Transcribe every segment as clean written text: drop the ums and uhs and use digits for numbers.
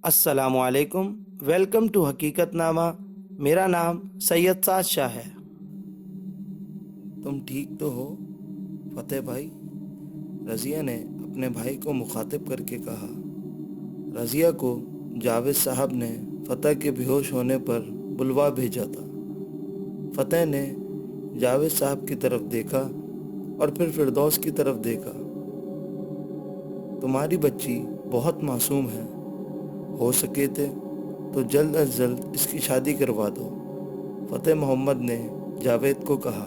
السلام علیکم، welcome to حقیقت نامہ۔ میرا نام سید سعد شاہ ہے۔ تم ٹھیک تو ہو فتح بھائی؟ رضیہ نے اپنے بھائی کو مخاطب کر کے کہا۔ رضیہ کو جاوید صاحب نے فتح کے بے ہوش ہونے پر بلوا بھیجا تھا۔ فتح نے جاوید صاحب کی طرف دیکھا اور پھر فردوس کی طرف دیکھا۔ تمہاری بچی بہت معصوم ہے، ہو سکے تو جلد از جلد اس کی شادی کروا دو، فتح محمد نے جاوید کو کہا۔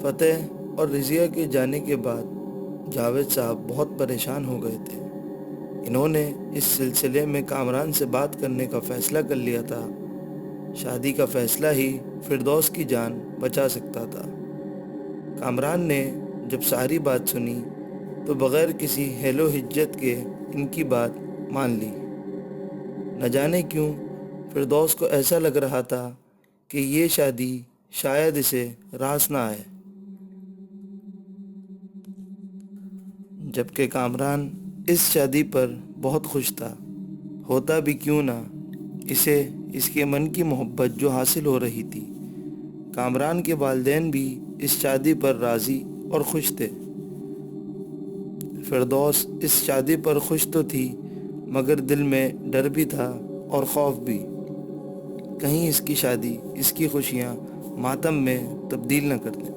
فتح اور رضیہ کے جانے کے بعد جاوید صاحب بہت پریشان ہو گئے تھے۔ انہوں نے اس سلسلے میں کامران سے بات کرنے کا فیصلہ کر لیا تھا۔ شادی کا فیصلہ ہی فردوس کی جان بچا سکتا تھا۔ کامران نے جب ساری بات سنی تو بغیر کسی حیل و حجت کے ان کی بات مان لی۔ نہ جانے کیوں فردوس کو ایسا لگ رہا تھا کہ یہ شادی شاید اسے راس نہ آئے، جبکہ کامران اس شادی پر بہت خوش تھا۔ ہوتا بھی کیوں نہ، اسے اس کے من کی محبت جو حاصل ہو رہی تھی۔ کامران کے والدین بھی اس شادی پر راضی اور خوش تھے۔ فردوس اس شادی پر خوش تو تھی، مگر دل میں ڈر بھی تھا اور خوف بھی، کہیں اس کی شادی اس کی خوشیاں ماتم میں تبدیل نہ کر دیں۔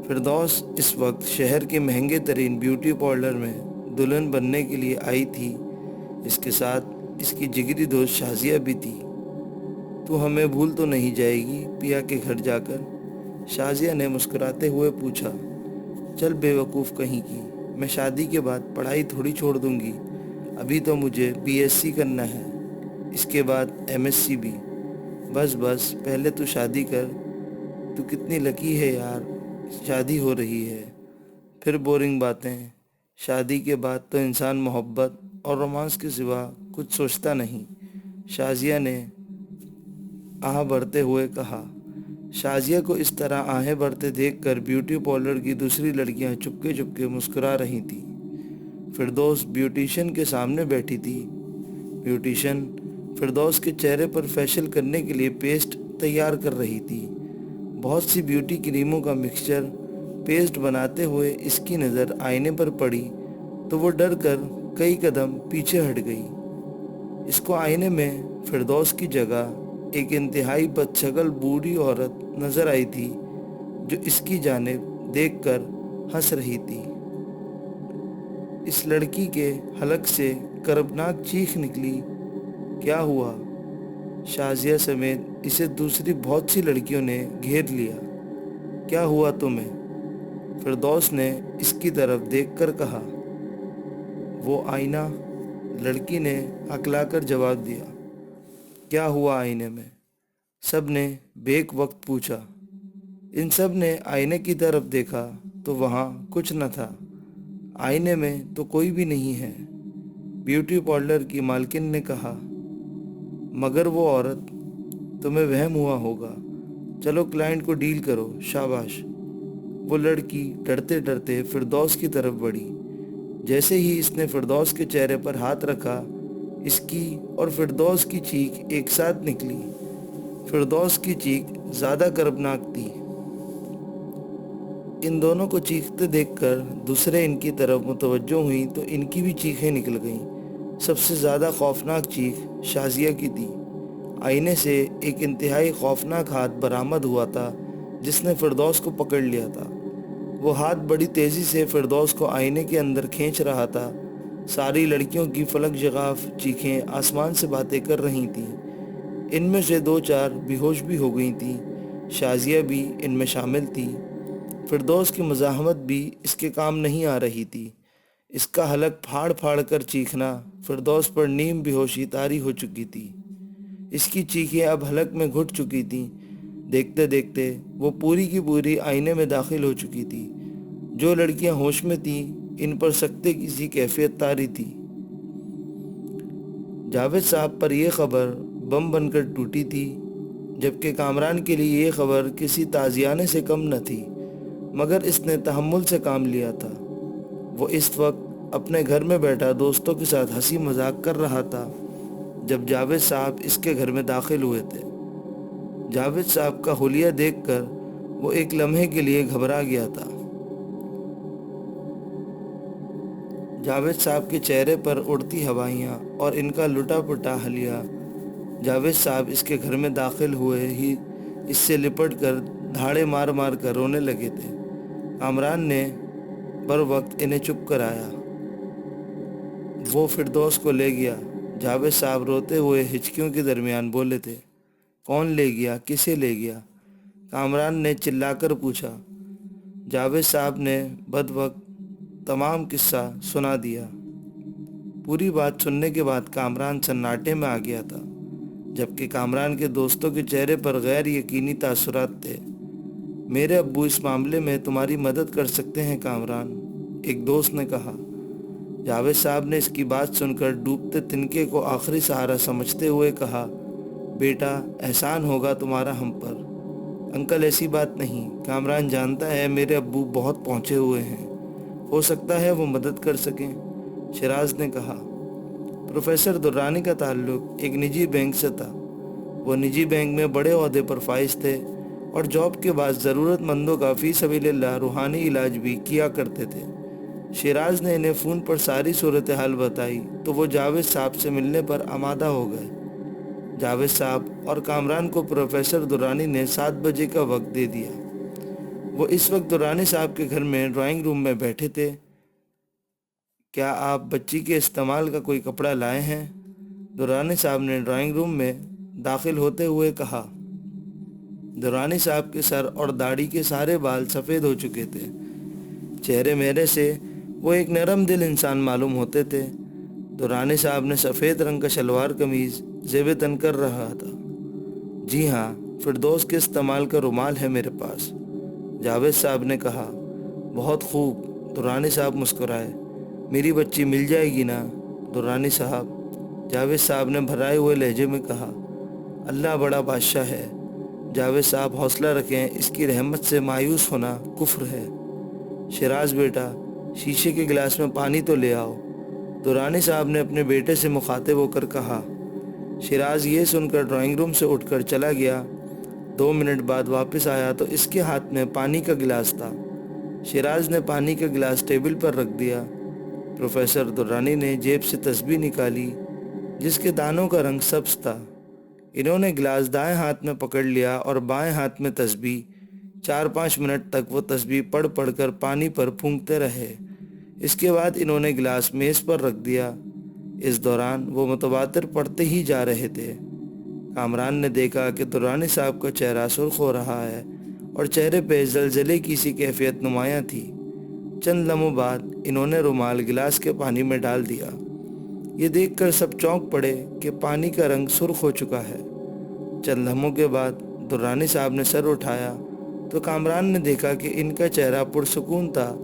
فردوس اس وقت شہر کے مہنگے ترین بیوٹی پارلر میں دلہن بننے کے لیے آئی تھی۔ اس کے ساتھ اس کی جگری دوست شازیہ بھی تھی۔ تو ہمیں بھول تو نہیں جائے گی پیا کے گھر جا کر؟ شازیہ نے مسکراتے ہوئے پوچھا۔ چل بے وقوف کہیں کی، میں شادی کے بعد پڑھائی تھوڑی چھوڑ دوں گی، ابھی تو مجھے BSc کرنا ہے، اس کے بعد MSc بھی۔ بس پہلے تو شادی کر۔ تو کتنی لکی ہے یار، شادی ہو رہی ہے، پھر بورنگ باتیں۔ شادی کے بعد تو انسان محبت اور رومانس کے سوا کچھ سوچتا نہیں، شازیہ نے آہ بھرتے ہوئے کہا۔ شازیہ کو اس طرح آہیں بھرتے دیکھ کر بیوٹی پارلر کی دوسری لڑکیاں چپکے مسکرا رہی تھیں۔ فردوس بیوٹیشین کے سامنے بیٹھی تھی۔ بیوٹیشین فردوس کے چہرے پر فیشل کرنے کے لیے پیسٹ تیار کر رہی تھی۔ بہت سی بیوٹی کریموں کا مکسچر پیسٹ بناتے ہوئے اس کی نظر آئینے پر پڑی تو وہ ڈر کر کئی قدم پیچھے ہٹ گئی۔ اس کو آئینے میں فردوس کی جگہ ایک انتہائی بدشکل بوڑھی عورت نظر آئی تھی، جو اس کی جانب دیکھ کر ہنس رہی تھی۔ اس لڑکی کے حلق سے کربناک چیخ نکلی۔ کیا ہوا؟ شازیہ سمیت اسے دوسری بہت سی لڑکیوں نے گھیر لیا۔ کیا ہوا تمہیں؟ فردوس نے اس کی طرف دیکھ کر کہا۔ وہ آئینہ، لڑکی نے ہکلا کر جواب دیا۔ کیا ہوا آئینے میں؟ سب نے بیک وقت پوچھا۔ ان سب نے آئینے کی طرف دیکھا تو وہاں کچھ نہ تھا۔ آئینے میں تو کوئی بھی نہیں ہے، بیوٹی پارلر کی مالکن نے کہا۔ مگر وہ عورت، تمہیں وہم ہوا ہوگا، چلو کلائنٹ کو ڈیل کرو، شاباش۔ وہ لڑکی ڈرتے ڈرتے فردوس کی طرف بڑھی۔ جیسے ہی اس نے فردوس کے چہرے پر ہاتھ رکھا، اس کی اور فردوس کی چیخ ایک ساتھ نکلی۔ فردوس کی چیخ زیادہ کربناک تھی۔ ان دونوں کو چیختے دیکھ کر دوسرے ان کی طرف متوجہ ہوئیں تو ان کی بھی چیخیں نکل گئیں۔ سب سے زیادہ خوفناک چیخ شازیہ کی تھی۔ آئینے سے ایک انتہائی خوفناک ہاتھ برآمد ہوا تھا جس نے فردوس کو پکڑ لیا تھا۔ وہ ہاتھ بڑی تیزی سے فردوس کو آئینے کے اندر کھینچ رہا تھا۔ ساری لڑکیوں کی فلک جغاف چیخیں آسمان سے باتیں کر رہی تھیں۔ ان میں سے دو چار بے ہوش بھی ہو گئی تھیں، شازیہ بھی ان میں شامل تھی۔ فردوس کی مزاحمت بھی اس کے کام نہیں آ رہی تھی۔ اس کا حلق پھاڑ پھاڑ کر چیخنا فردوس پر نیم بے ہوشی طاری ہو چکی تھی۔ اس کی چیخیں اب حلق میں گھٹ چکی تھیں۔ دیکھتے دیکھتے وہ پوری کی پوری آئینے میں داخل ہو چکی تھی۔ جو لڑکیاں ہوش میں تھیں ان پر سکتے کی سی کیفیت طاری تھی۔ جاوید صاحب پر یہ خبر بم بن کر ٹوٹی تھی، جبکہ کامران کے لیے یہ خبر کسی تازیانے سے کم نہ تھی، مگر اس نے تحمل سے کام لیا تھا۔ وہ اس وقت اپنے گھر میں بیٹھا دوستوں کے ساتھ ہنسی مذاق کر رہا تھا جب جاوید صاحب اس کے گھر میں داخل ہوئے تھے۔ جاوید صاحب کا حلیہ دیکھ کر وہ ایک لمحے کے لیے گھبرا گیا تھا۔ جاوید صاحب کے چہرے پر اڑتی ہوائیاں اور ان کا لٹا پٹا حلیہ، جاوید صاحب اس کے گھر میں داخل ہوئے ہی اس سے لپٹ کر دھاڑے مار مار کر رونے لگے تھے۔ کامران نے بر وقت انہیں چپ کرایا۔ وہ فردوس کو لے گیا۔ جاوید صاحب روتے ہوئے ہچکیوں کے درمیان بولے تھے، کون لے گیا؟ کسے لے گیا؟ کامران نے چلا کر پوچھا۔ جاوید صاحب نے بد وقت تمام قصہ سنا دیا۔ پوری بات سننے کے بعد کامران سناٹے میں آ گیا تھا، جبکہ کامران کے دوستوں کے چہرے پر غیر یقینی تاثرات تھے۔ میرے ابو اس معاملے میں تمہاری مدد کر سکتے ہیں کامران، ایک دوست نے کہا۔ جاوید صاحب نے اس کی بات سن کر ڈوبتے تنکے کو آخری سہارا سمجھتے ہوئے کہا، بیٹا احسان ہوگا تمہارا ہم پر۔ انکل ایسی بات نہیں، کامران جانتا ہے میرے ابو بہت پہنچے ہوئے ہیں، ہو سکتا ہے وہ مدد کر سکیں، شیراز نے کہا۔ پروفیسر درانی کا تعلق ایک نجی بینک سے تھا۔ وہ نجی بینک میں بڑے عہدے پر فائز تھے اور جاب کے بعد ضرورت مندوں کا فی سبیل اللہ روحانی علاج بھی کیا کرتے تھے۔ شیراز نے انہیں فون پر ساری صورتحال بتائی تو وہ جاوید صاحب سے ملنے پر آمادہ ہو گئے۔ جاوید صاحب اور کامران کو پروفیسر درانی نے 7 بجے کا وقت دے دیا۔ وہ اس وقت درانی صاحب کے گھر میں ڈرائنگ روم میں بیٹھے تھے۔ کیا آپ بچی کے استعمال کا کوئی کپڑا لائے ہیں؟ درانی صاحب نے ڈرائنگ روم میں داخل ہوتے ہوئے کہا۔ درانی صاحب کے سر اور داڑھی کے سارے بال سفید ہو چکے تھے۔ چہرے میرے سے وہ ایک نرم دل انسان معلوم ہوتے تھے۔ درانی صاحب نے سفید رنگ کا شلوار قمیض زیب تن کر رہا تھا۔ جی ہاں، فردوس کے استعمال کا رومال ہے میرے پاس، جاوید صاحب نے کہا۔ بہت خوب، درانی صاحب مسکرائے۔ میری بچی مل جائے گی نا درانی صاحب؟ جاوید صاحب نے بھرائے ہوئے لہجے میں کہا۔ اللہ بڑا بادشاہ ہے جاوید صاحب، حوصلہ رکھیں، اس کی رحمت سے مایوس ہونا کفر ہے۔ شیراز بیٹا، شیشے کے گلاس میں پانی تو لے آؤ، درانی صاحب نے اپنے بیٹے سے مخاطب ہو کر کہا۔ شیراز یہ سن کر ڈرائنگ روم سے اٹھ کر چلا گیا۔ 2 منٹ بعد واپس آیا تو اس کے ہاتھ میں پانی کا گلاس تھا۔ شیراز نے پانی کا گلاس ٹیبل پر رکھ دیا۔ پروفیسر درانی نے جیب سے تسبیح نکالی جس کے دانوں کا رنگ سبز تھا۔ انہوں نے گلاس دائیں ہاتھ میں پکڑ لیا اور بائیں ہاتھ میں تسبیح۔ 4-5 منٹ تک وہ تسبیح پڑھ پڑھ کر پانی پر پھونکتے رہے۔ اس کے بعد انہوں نے گلاس میز پر رکھ دیا۔ اس دوران وہ متواتر پڑھتے ہی جا رہے تھے۔ کامران نے دیکھا کہ درانی صاحب کا چہرہ سرخ ہو رہا ہے اور چہرے پہ زلزلے کی سی کیفیت نمایاں تھی۔ چند لمحوں بعد انہوں نے رومال گلاس کے پانی میں ڈال دیا۔ یہ دیکھ کر سب چونک پڑے کہ پانی کا رنگ سرخ ہو چکا ہے۔ چند لمحوں کے بعد درانی صاحب نے سر اٹھایا تو کامران نے دیکھا کہ ان کا چہرہ پرسکون تھا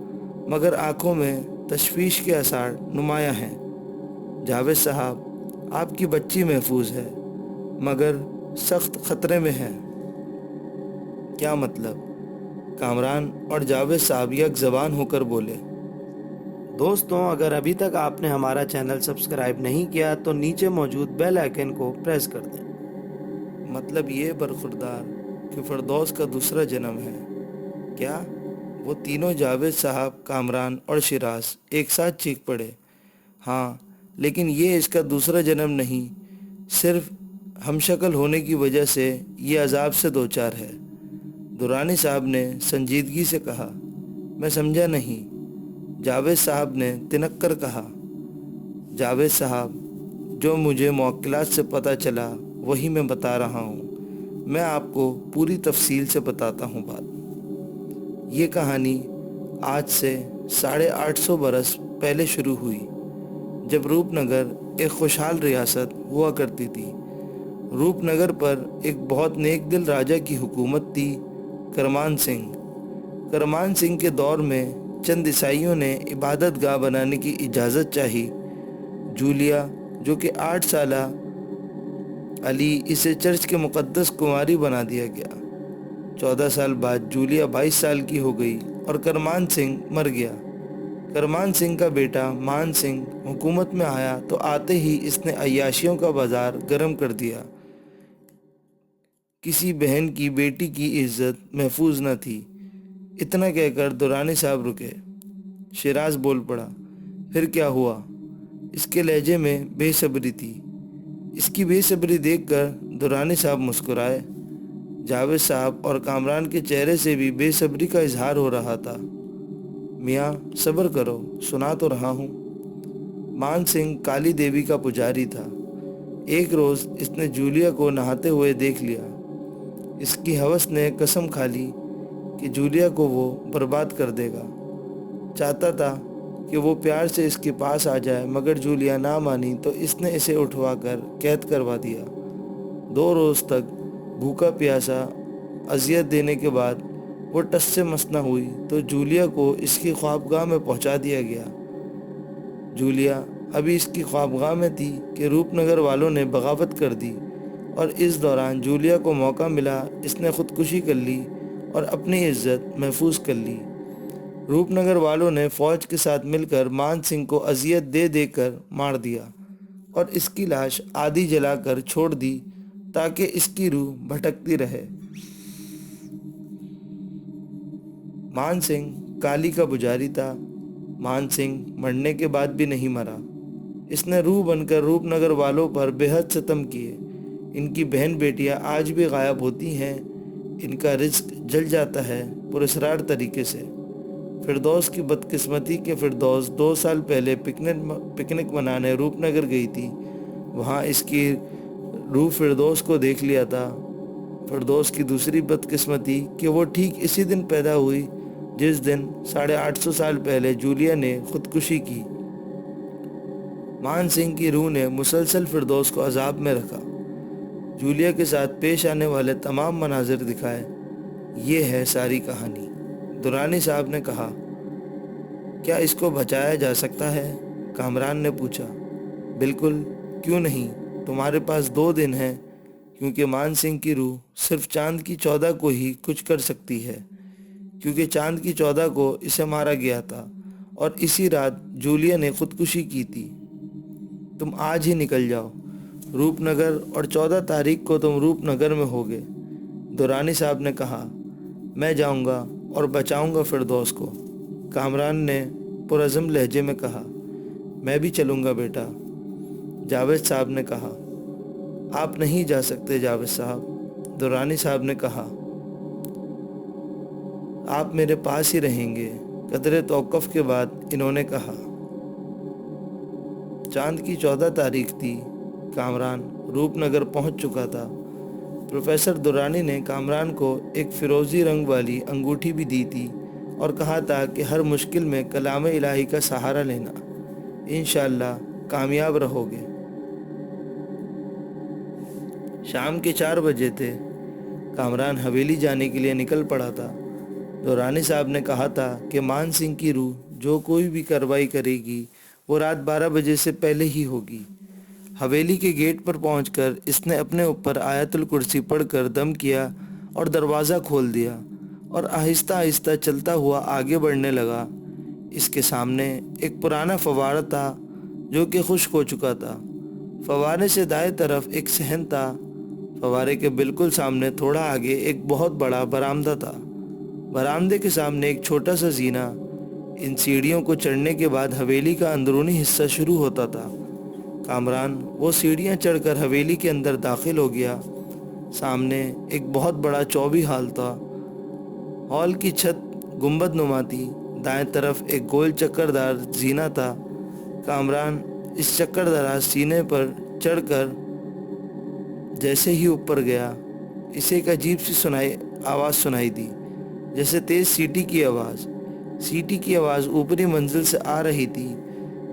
مگر آنکھوں میں تشویش کے آثار نمایاں ہیں۔ جاوید صاحب، آپ کی بچی محفوظ ہے مگر سخت خطرے میں ہے۔ کیا مطلب؟ کامران اور جاوید صاحب یک زبان ہو کر بولے۔ دوستوں، اگر ابھی تک آپ نے ہمارا چینل سبسکرائب نہیں کیا تو نیچے موجود بیل آئیکن کو پریس کر دیں۔ مطلب یہ برخوردار کہ فردوس کا دوسرا جنم ہے کیا؟ وہ تینوں جاوید صاحب، کامران اور شیراز ایک ساتھ چیخ پڑے۔ ہاں، لیکن یہ اس کا دوسرا جنم نہیں، صرف ہم شکل ہونے کی وجہ سے یہ عذاب سے دوچار ہے۔ درانی صاحب نے سنجیدگی سے کہا۔ میں سمجھا نہیں، جاوید صاحب نے تنک کر کہا۔ جاوید صاحب، جو مجھے موکلات سے پتہ چلا وہی میں بتا رہا ہوں۔ میں آپ کو پوری تفصیل سے بتاتا ہوں بات۔ یہ کہانی آج سے 850 برس پہلے شروع ہوئی، جب روپ نگر ایک خوشحال ریاست ہوا کرتی تھی۔ روپ نگر پر ایک بہت نیک دل راجہ کی حکومت تھی، کرمان سنگھ۔ کرمان سنگھ کے دور میں چند عیسائیوں نے عبادت گاہ بنانے کی اجازت چاہی۔ جولیا، جو کہ 8 سالہ علی، اسے چرچ کے مقدس کنواری بنا دیا گیا۔ 14 سال بعد جولیا 22 سال کی ہو گئی اور کرمان سنگھ مر گیا۔ کرمان سنگھ کا بیٹا مان سنگھ حکومت میں آیا تو آتے ہی اس نے عیاشیوں کا بازار گرم کر دیا۔ کسی بہن کی بیٹی کی عزت محفوظ نہ تھی۔ اتنا کہہ کر درانی صاحب رکے۔ شیراز بول پڑا، پھر کیا ہوا؟ اس کے لہجے میں بے صبری تھی۔ اس کی بے صبری دیکھ کر درانی صاحب مسکرائے۔ جاوید صاحب اور کامران کے چہرے سے بھی بے صبری کا اظہار ہو رہا تھا۔ میاں صبر کرو، سنا تو رہا ہوں۔ مان سنگھ کالی دیوی کا پجاری تھا۔ ایک روز اس نے جولیا کو نہاتے ہوئے دیکھ لیا۔ اس کی ہوس نے قسم کھا لی کہ جولیا کو وہ برباد کر دے گا۔ چاہتا تھا کہ وہ پیار سے اس کے پاس آ جائے، مگر جولیا نہ مانی تو اس نے اسے اٹھوا کر قید کروا دیا۔ 2 روز تک بھوکا پیاسا اذیت دینے کے بعد وہ ٹس سے مس نہ ہوئی تو جولیا کو اس کی خوابگاہ میں پہنچا دیا گیا۔ جولیا ابھی اس کی خوابگاہ میں تھی کہ روپ نگر والوں نے بغاوت کر دی، اور اس دوران جولیا کو موقع ملا، اس نے خودکشی کر لی اور اپنی عزت محفوظ کر لی۔ روپ نگر والوں نے فوج کے ساتھ مل کر مان سنگھ کو اذیت دے دے کر مار دیا اور اس کی لاش آدھی جلا کر چھوڑ دی تاکہ اس کی روح بھٹکتی رہے۔ مان سنگھ کالی کا پجاری تھا۔ مان سنگھ مرنے کے بعد بھی نہیں مرا۔ اس نے روح بن کر روپ نگر والوں پر بے حد ستم کیے۔ ان کی بہن بیٹیاں آج بھی غائب ہوتی ہیں، ان کا رزق جل جاتا ہے پراسرار طریقے سے۔ فردوس کی بدقسمتی کہ فردوس 2 سال پہلے پکنک منانے روپ نگر گئی تھی، وہاں اس کی روح فردوس کو دیکھ لیا تھا۔ فردوس کی دوسری بدقسمتی کہ وہ ٹھیک اسی دن پیدا ہوئی جس دن 850 سال پہلے جولیا نے خودکشی کی۔ مان سنگھ کی روح نے مسلسل فردوس کو عذاب میں رکھا، جولیا کے ساتھ پیش آنے والے تمام مناظر دکھائے۔ یہ ہے ساری کہانی۔ درانی صاحب نے کہا، کیا اس کو بچایا جا سکتا ہے؟ کامران نے پوچھا۔ بالکل، کیوں نہیں؟ تمہارے پاس 2 دن ہیں، کیونکہ مان سنگھ کی روح صرف چاند کی 14 کو ہی کچھ کر سکتی ہے، کیونکہ چاند کی 14 کو اسے مارا گیا تھا اور اسی رات جولیا نے خودکشی کی تھی۔ تم آج ہی نکل جاؤ روپ نگر، اور 14 تاریخ کو تم روپ نگر میں ہوگے۔ درانی صاحب نے کہا، میں جاؤں گا اور بچاؤں گا فردوس کو۔ کامران نے پرعزم لہجے میں کہا، میں بھی چلوں گا بیٹا۔ جاوید صاحب نے کہا، آپ نہیں جا سکتے جاوید صاحب۔ درانی صاحب نے کہا، آپ میرے پاس ہی رہیں گے۔ قدرے توقف کے بعد انہوں نے کہا، چاند کی 14 تاریخ تھی۔ کامران روپ نگر پہنچ چکا تھا۔ پروفیسر درانی نے کامران کو ایک فیروزی رنگ والی انگوٹھی بھی دی تھی اور کہا تھا کہ ہر مشکل میں کلام الہی کا سہارا لینا، انشاءاللہ کامیاب رہو گے۔ شام کے 4 بجے تھے۔ کامران حویلی جانے کے لیے نکل پڑا تھا۔ درانی صاحب نے کہا تھا کہ مان سنگھ کی روح جو کوئی بھی کارروائی کرے گی وہ رات 12 بجے سے پہلے ہی ہوگی۔ حویلی کے گیٹ پر پہنچ کر اس نے اپنے اوپر آیت الکرسی پڑھ کر دم کیا اور دروازہ کھول دیا اور آہستہ آہستہ چلتا ہوا آگے بڑھنے لگا۔ اس کے سامنے ایک پرانا فوارہ تھا جو کہ خشک ہو چکا تھا۔ فوارے سے دائیں طرف ایک صحن تھا۔ فوارے کے بالکل سامنے تھوڑا آگے ایک بہت بڑا برآمدہ تھا۔ برآمدے کے سامنے ایک چھوٹا سا زینہ۔ ان سیڑھیوں کو چڑھنے کے بعد حویلی کا اندرونی حصہ شروع ہوتا تھا۔ کامران وہ سیڑھیاں چڑھ کر حویلی کے اندر داخل ہو گیا۔ سامنے ایک بہت بڑا چوبی ہال تھا۔ ہال کی چھت گنبد نما تھی۔ دائیں طرف ایک گول چکردار زینہ تھا۔ کامران اس چکردار سینے پر چڑھ کر جیسے ہی اوپر گیا، اسے ایک عجیب سی آواز سنائی دی، جیسے تیز سیٹی کی آواز۔ سیٹی کی آواز اوپری منزل سے آ رہی تھی۔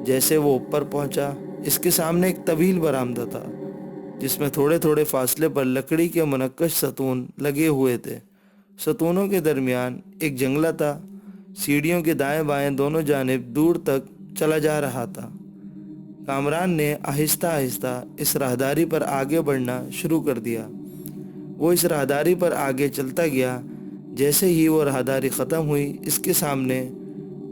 جیسے وہ اوپر پہنچا، اس کے سامنے ایک طویل برآمدہ تھا جس میں تھوڑے تھوڑے فاصلے پر لکڑی کے منقش ستون لگے ہوئے تھے۔ ستونوں کے درمیان ایک جنگلہ تھا۔ سیڑھیوں کے دائیں بائیں دونوں جانب دور تک چلا جا رہا تھا۔ کامران نے آہستہ آہستہ اس راہداری پر آگے بڑھنا شروع کر دیا۔ وہ اس راہداری پر آگے چلتا گیا۔ جیسے ہی وہ راہداری ختم ہوئی، اس کے سامنے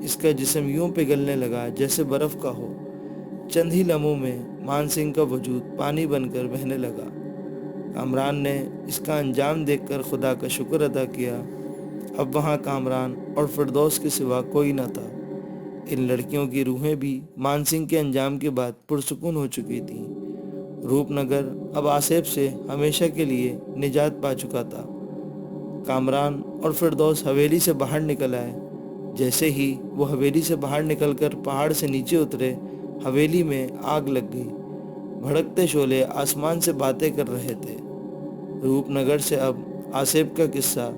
اس کا جسم یوں پگھلنے لگا جیسے برف کا ہو۔ چند ہی لمحوں میں مان سنگھ کا وجود پانی بن کر بہنے لگا۔ کامران نے اس کا انجام دیکھ کر خدا کا شکر ادا کیا۔ اب وہاں کامران اور فردوس کے سوا کوئی نہ تھا۔ ان لڑکیوں کی روحیں بھی مان سنگھ کے انجام کے بعد پرسکون ہو چکی تھیں۔ روپ نگر اب آصف سے ہمیشہ کے لیے نجات پا چکا تھا۔ کامران اور فردوس حویلی سے باہر نکل آئے۔ جیسے ہی وہ حویلی سے باہر نکل کر پہاڑ سے نیچے اترے، حویلی میں آگ لگ گئی۔ بھڑکتے شعلے آسمان سے باتیں کر رہے تھے۔ روپ نگر سے اب آصف کا قصہ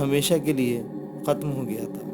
ہمیشہ کے لیے ختم ہو گیا تھا۔